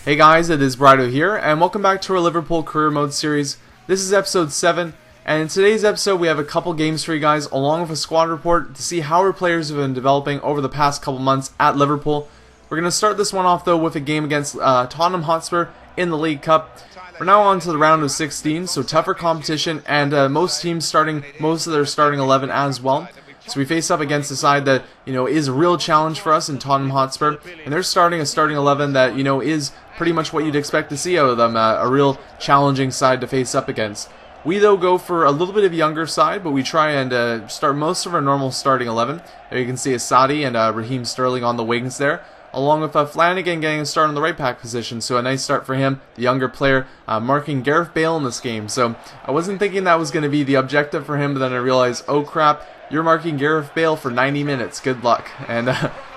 Hey guys, it is Brido here, and welcome back to our Liverpool Career Mode series. This is episode 7, and in today's episode we have a couple games for you guys, along with a squad report to see how our players have been developing over the past couple months at Liverpool. We're going to start this one off though with a game against Tottenham Hotspur in the League Cup. We're now on to the round of 16, so tougher competition, and most teams starting most of their starting 11 as well. So we face up against a side that, is a real challenge for us in Tottenham Hotspur, and they're starting a starting 11 that, is pretty much what you'd expect to see out of them, a real challenging side to face up against. We, though, go for a little bit of a younger side, but we try and start most of our normal starting 11. There you can see Asadi and Raheem Sterling on the wings there, along with Flanagan getting a start on the right back position, so a nice start for him, the younger player, marking Gareth Bale in this game. So I wasn't thinking that was going to be the objective for him, but then I realized, oh crap, you're marking Gareth Bale for 90 minutes, good luck. And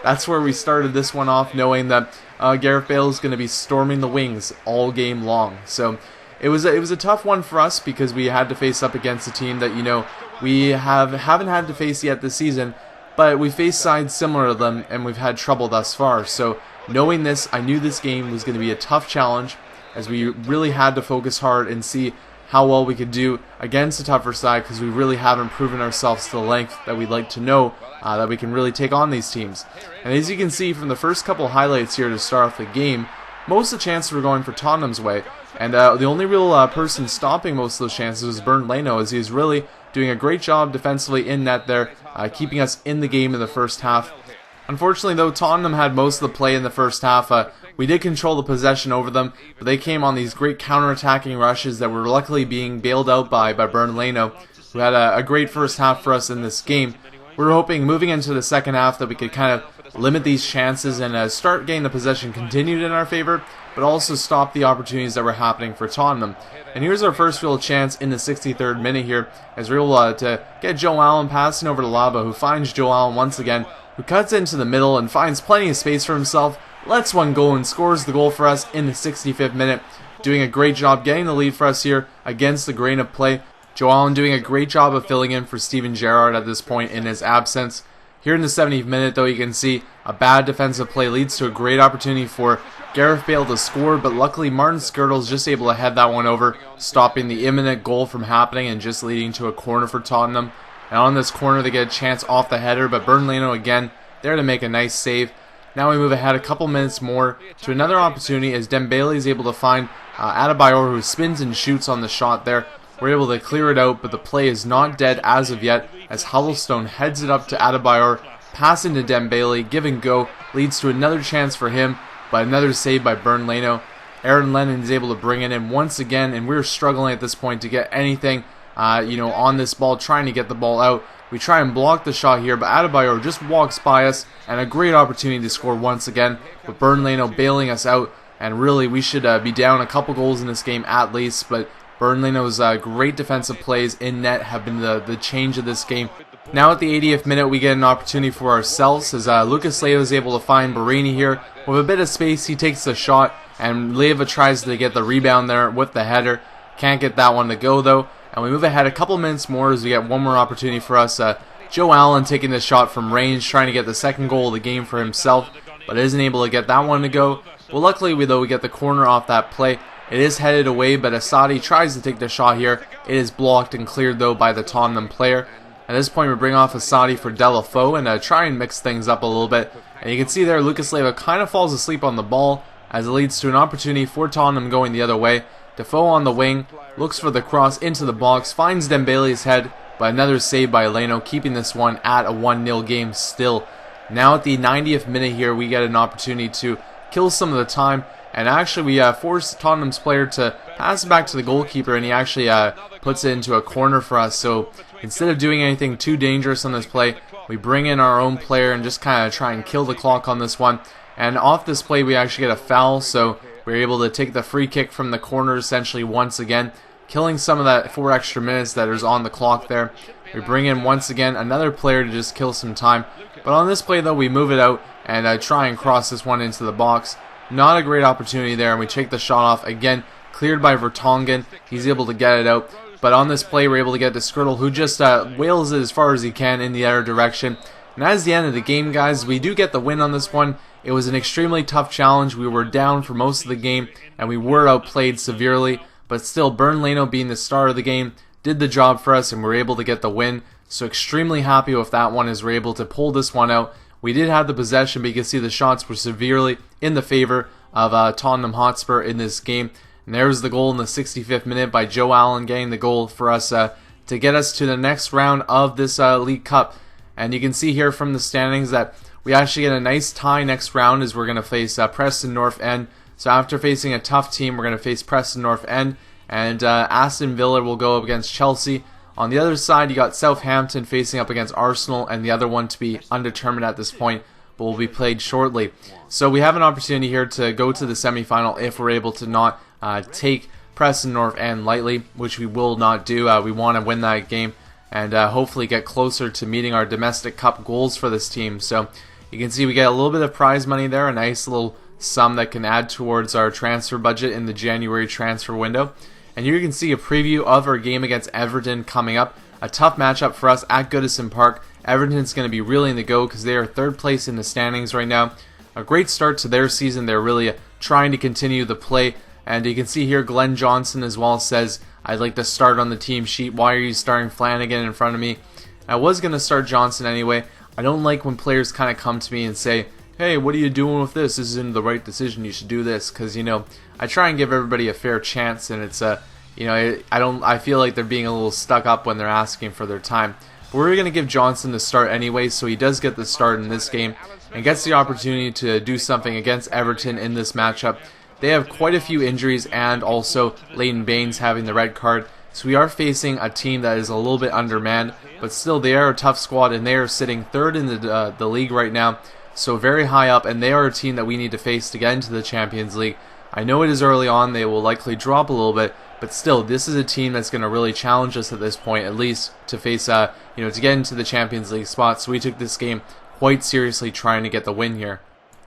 that's where we started this one off, knowing that Gareth Bale is going to be storming the wings all game long. So it was a tough one for us because we had to face up against a team that, we haven't had to face yet this season, but we faced sides similar to them and we've had trouble thus far. So knowing this, I knew this game was going to be a tough challenge, as we really had to focus hard and see how well we could do against a tougher side, because we really haven't proven ourselves to the length that we'd like to know that we can really take on these teams. And as you can see from the first couple highlights here to start off the game, most of the chances were going for Tottenham's way, and the only real person stopping most of those chances was Bernd Leno, as he was really doing a great job defensively in net there, keeping us in the game in the first half. Unfortunately though, Tottenham had most of the play in the first half. We did control the possession over them, but they came on these great counter-attacking rushes that were luckily being bailed out by Bernd Leno, who had a great first half for us in this game. We were hoping moving into the second half that we could kind of limit these chances and start getting the possession continued in our favor, but also stop the opportunities that were happening for Tottenham. And here's our first real chance in the 63rd minute here, as we're able to get Joe Allen passing over to Laba, who finds Joe Allen once again, who cuts into the middle and finds plenty of space for himself, lets one go and scores the goal for us in the 65th minute, doing a great job getting the lead for us here against the grain of play. Joe Allen doing a great job of filling in for Steven Gerrard at this point in his absence. Here in the 70th minute though, you can see a bad defensive play leads to a great opportunity for Gareth Bale to score, but luckily Martin Skirtle's just able to head that one over, stopping the imminent goal from happening and just leading to a corner for Tottenham. And on this corner they get a chance off the header, but Bernd Leno again there to make a nice save. Now we move ahead a couple minutes more to another opportunity as Dembele is able to find Adebayor, who spins and shoots on the shot there. We're able to clear it out, but the play is not dead as of yet, as Huddlestone heads it up to Adebayor, passing to Dembele, give and go, leads to another chance for him, but another save by Bernd Leno. Aaron Lennon is able to bring it in once again, and we're struggling at this point to get anything on this ball, trying to get the ball out. We try and block the shot here, but Adebayor just walks by us, and a great opportunity to score once again, but Bernd Leno bailing us out, and really we should be down a couple goals in this game at least, but Bernd Leno's great defensive plays in net have been the change of this game. Now at the 80th minute we get an opportunity for ourselves, as Lucas Leiva is able to find Barini here. With a bit of space he takes the shot, and Leiva tries to get the rebound there with the header. Can't get that one to go though. And we move ahead a couple minutes more as we get one more opportunity for us. Joe Allen taking the shot from range, trying to get the second goal of the game for himself, but isn't able to get that one to go. Well, luckily we get the corner off that play. It is headed away, but Asadi tries to take the shot here. It is blocked and cleared though by the Tottenham player. At this point we bring off Asadi for Deulofeu and try and mix things up a little bit. And you can see there Lucas Leiva kind of falls asleep on the ball, as it leads to an opportunity for Tottenham going the other way. Defoe on the wing, looks for the cross into the box, finds Dembele's head, but another save by Leno, keeping this one at a 1-0 game still. Now at the 90th minute here, we get an opportunity to kill some of the time, and actually we force Tottenham's player to pass it back to the goalkeeper, and he actually puts it into a corner for us. So instead of doing anything too dangerous on this play, we bring in our own player and just kind of try and kill the clock on this one. And off this play we actually get a foul, so we're able to take the free kick from the corner essentially once again, killing some of that 4 extra minutes that is on the clock there. We bring in once again another player to just kill some time. But on this play though, we move it out and try and cross this one into the box. Not a great opportunity there, and we take the shot off again, cleared by Vertonghen. He's able to get it out. But on this play we're able to get to Skirtle, who just wails it as far as he can in the other direction. And as the end of the game, guys, we do get the win on this one. It was an extremely tough challenge. We were down for most of the game, and we were outplayed severely. But still, Bernd Leno, being the star of the game, did the job for us, and we were able to get the win. So extremely happy with that one, as we're able to pull this one out. We did have the possession, but you can see the shots were severely in the favor of Tottenham Hotspur in this game. And there's the goal in the 65th minute by Joe Allen, getting the goal for us to get us to the next round of this League Cup. And you can see here from the standings that we actually get a nice tie next round, as we're going to face Preston North End. So after facing a tough team, we're going to face Preston North End, and Aston Villa will go up against Chelsea. On the other side, you got Southampton facing up against Arsenal, and the other one to be undetermined at this point, but will be played shortly. So we have an opportunity here to go to the semi-final if we're able to not take Preston North End lightly, which we will not do. We want to win that game and hopefully get closer to meeting our domestic cup goals for this team. So you can see we get a little bit of prize money there, a nice little sum that can add towards our transfer budget in the January transfer window. And here you can see a preview of our game against Everton coming up. A tough matchup for us at Goodison Park. Everton's going to be really in the go because they are third place in the standings right now. A great start to their season. They're really trying to continue the play. And you can see here Glenn Johnson as well says, "I'd like to start on the team sheet. Why are you starting Flanagan in front of me?" I was going to start Johnson anyway. I don't like when players kind of come to me and say, "Hey, what are you doing with this? This isn't the right decision. You should do this." Because, you know, I try and give everybody a fair chance, and it's I feel like they're being a little stuck up when they're asking for their time. But we're going to give Johnson the start anyway, so he does get the start in this game and gets the opportunity to do something against Everton in this matchup. They have quite a few injuries, and also Leighton Baines having the red card. So we are facing a team that is a little bit undermanned, but still they are a tough squad, and they are sitting third in the league right now. So very high up, and they are a team that we need to face to get into the Champions League. I know it is early on, they will likely drop a little bit, but still, this is a team that's going to really challenge us at this point, at least to face, to get into the Champions League spot. So we took this game quite seriously, trying to get the win here.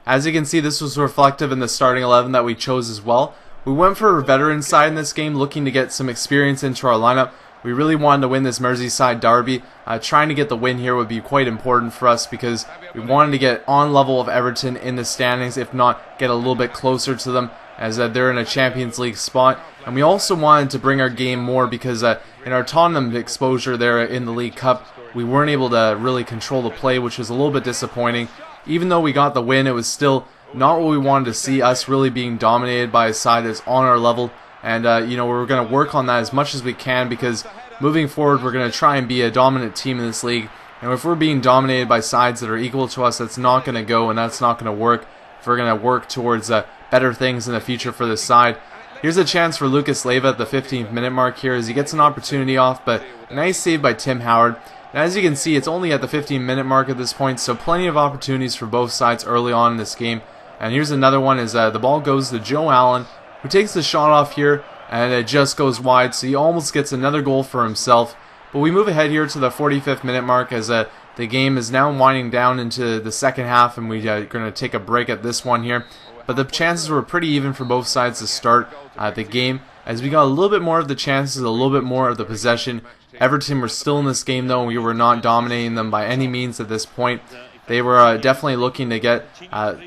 As you can see, this was reflective in the starting 11 that we chose as well. We went for a veteran side in this game, looking to get some experience into our lineup. We really wanted to win this Merseyside derby. Trying to get the win here would be quite important for us because we wanted to get on level of Everton in the standings, if not get a little bit closer to them, as they're in a Champions League spot. And we also wanted to bring our game more because in our Tottenham exposure there in the League Cup, we weren't able to really control the play, which was a little bit disappointing. Even though we got the win, it was still not what we wanted to see, us really being dominated by a side that's on our level. And, we're going to work on that as much as we can because moving forward, we're going to try and be a dominant team in this league. And if we're being dominated by sides that are equal to us, that's not going to go, and that's not going to work if we're going to work towards better things in the future for this side. Here's a chance for Lucas Leiva at the 15th minute mark here as he gets an opportunity off, but a nice save by Tim Howard. And as you can see, it's only at the 15-minute mark at this point, so plenty of opportunities for both sides early on in this game. And here's another one as the ball goes to Joe Allen, who takes the shot off here, and it just goes wide, so he almost gets another goal for himself. But we move ahead here to the 45th minute mark as the game is now winding down into the second half, and we're going to take a break at this one here. But the chances were pretty even for both sides to start the game, as we got a little bit more of the chances, a little bit more of the possession. Everton were still in this game though, and we were not dominating them by any means at this point. They were definitely looking to get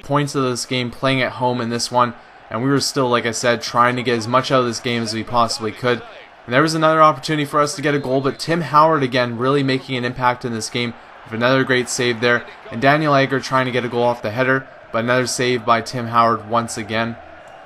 points of this game playing at home in this one, and we were still, like I said, trying to get as much out of this game as we possibly could. And there was another opportunity for us to get a goal, but Tim Howard again really making an impact in this game with another great save there, and Daniel Agger trying to get a goal off the header, but another save by Tim Howard once again.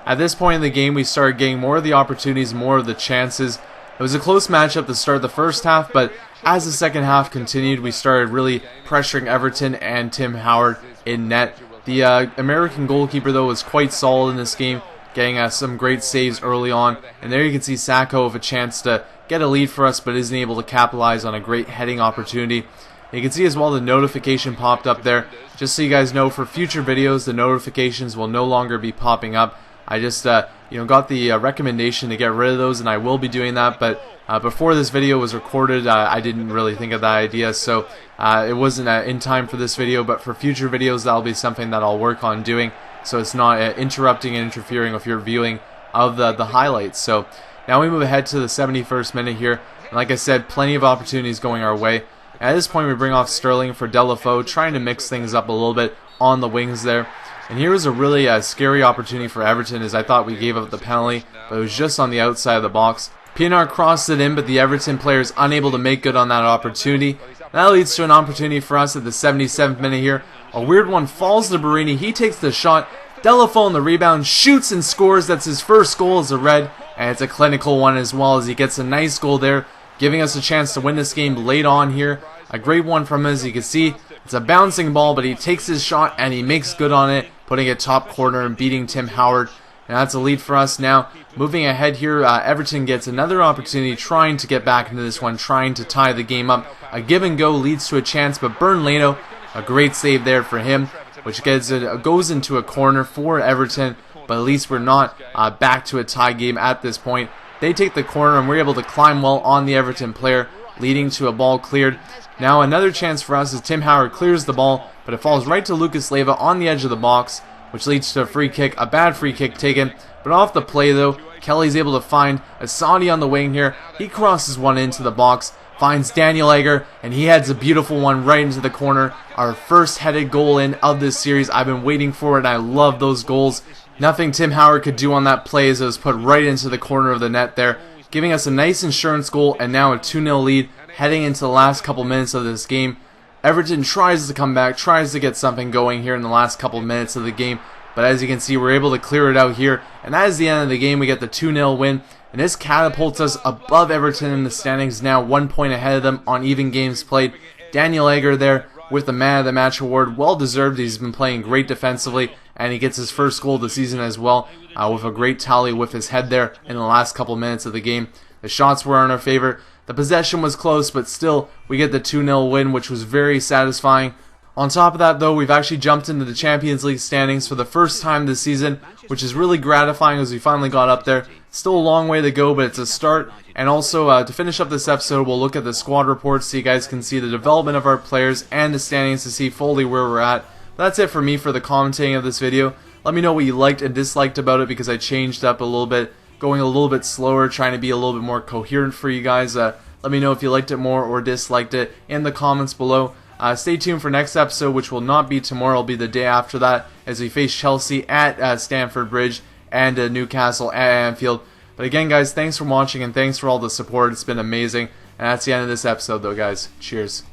At this point in the game, we started getting more of the opportunities, more of the chances. It was a close matchup to start the first half, but as the second half continued, we started really pressuring Everton and Tim Howard in net. The American goalkeeper, though, was quite solid in this game, getting some great saves early on. And there you can see Sacco with a chance to get a lead for us, but isn't able to capitalize on a great heading opportunity. You can see as well the notification popped up there. Just so you guys know, for future videos, the notifications will no longer be popping up. I just got the recommendation to get rid of those, and I will be doing that. But before this video was recorded, I didn't really think of that idea, so it wasn't in time for this video. But for future videos, that'll be something that I'll work on doing, so it's not interrupting and interfering with your viewing of the highlights. So now we move ahead to the 71st minute here. And like I said, plenty of opportunities going our way. And at this point, we bring off Sterling for Deulofeu, trying to mix things up a little bit on the wings there. And here was a really scary opportunity for Everton, as I thought we gave up the penalty, but it was just on the outside of the box. Pienaar crossed it in, but the Everton player is unable to make good on that opportunity. That leads to an opportunity for us at the 77th minute here. A weird one falls to Barini. He takes the shot. Deulofeu on the rebound, shoots and scores. That's his first goal as a red, and it's a clinical one as well, as he gets a nice goal there, giving us a chance to win this game late on here. A great one from him, as you can see. It's a bouncing ball, but he takes his shot and he makes good on it, putting it top corner and beating Tim Howard. And that's a lead for us now. Moving ahead here, Everton gets another opportunity, trying to get back into this one, trying to tie the game up. A give and go leads to a chance, but Bernd Leno, a great save there for him, which goes into a corner for Everton. But at least we're not back to a tie game at this point. They take the corner and we're able to climb well on the Everton player, leading to a ball cleared. Now another chance for us as Tim Howard clears the ball, but it falls right to Lucas Leiva on the edge of the box, which leads to a free kick, a bad free kick taken. But off the play though, Kelly's able to find Asadi on the wing here. He crosses one into the box, finds Daniel Egger, and he heads a beautiful one right into the corner. Our first headed goal in of this series. I've been waiting for it, and I love those goals. Nothing Tim Howard could do on that play, as it was put right into the corner of the net there, giving us a nice insurance goal and now a 2-0 lead heading into the last couple minutes of this game. Everton tries to come back, tries to get something going here in the last couple minutes of the game, but as you can see, we're able to clear it out here, and that is the end of the game. We get the 2-0 win, and this catapults us above Everton in the standings, now 1 point ahead of them on even games played. Daniel Egger there with the Man of the Match award, well deserved. He's been playing great defensively, and he gets his first goal of the season as well, with a great tally with his head there in the last couple minutes of the game. The shots were in our favor. The possession was close, but still, we get the 2-0 win, which was very satisfying. On top of that, though, we've actually jumped into the Champions League standings for the first time this season, which is really gratifying as we finally got up there. Still a long way to go, but it's a start. And also, to finish up this episode, we'll look at the squad report so you guys can see the development of our players and the standings to see fully where we're at. That's it for me for the commentating of this video. Let me know what you liked and disliked about it, because I changed up a little bit, going a little bit slower, trying to be a little bit more coherent for you guys. Let me know if you liked it more or disliked it in the comments below. Stay tuned for next episode, which will not be tomorrow, it'll be the day after that, as we face Chelsea at Stamford Bridge and Newcastle at Anfield. But again, guys, thanks for watching and thanks for all the support. It's been amazing. And that's the end of this episode, though, guys. Cheers.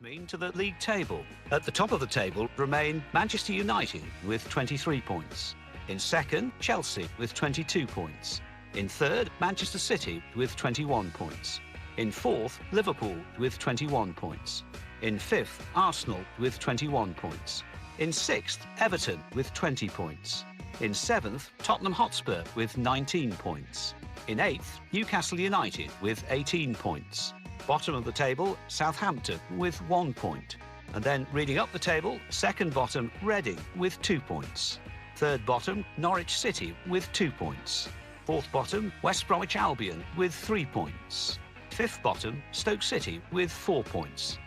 Mean to the league table. At the top of the table remain Manchester United with 23 points. In second, Chelsea with 22 points. In third, Manchester City with 21 points. In fourth, Liverpool with 21 points. In fifth, Arsenal with 21 points. In sixth, Everton with 20 points. In 7th, Tottenham Hotspur with 19 points. In 8th, Newcastle United with 18 points. Bottom of the table, Southampton with 1 point. And then reading up the table, second bottom, Reading with 2 points. Third bottom, Norwich City with 2 points. Fourth bottom, West Bromwich Albion with 3 points. Fifth bottom, Stoke City with 4 points.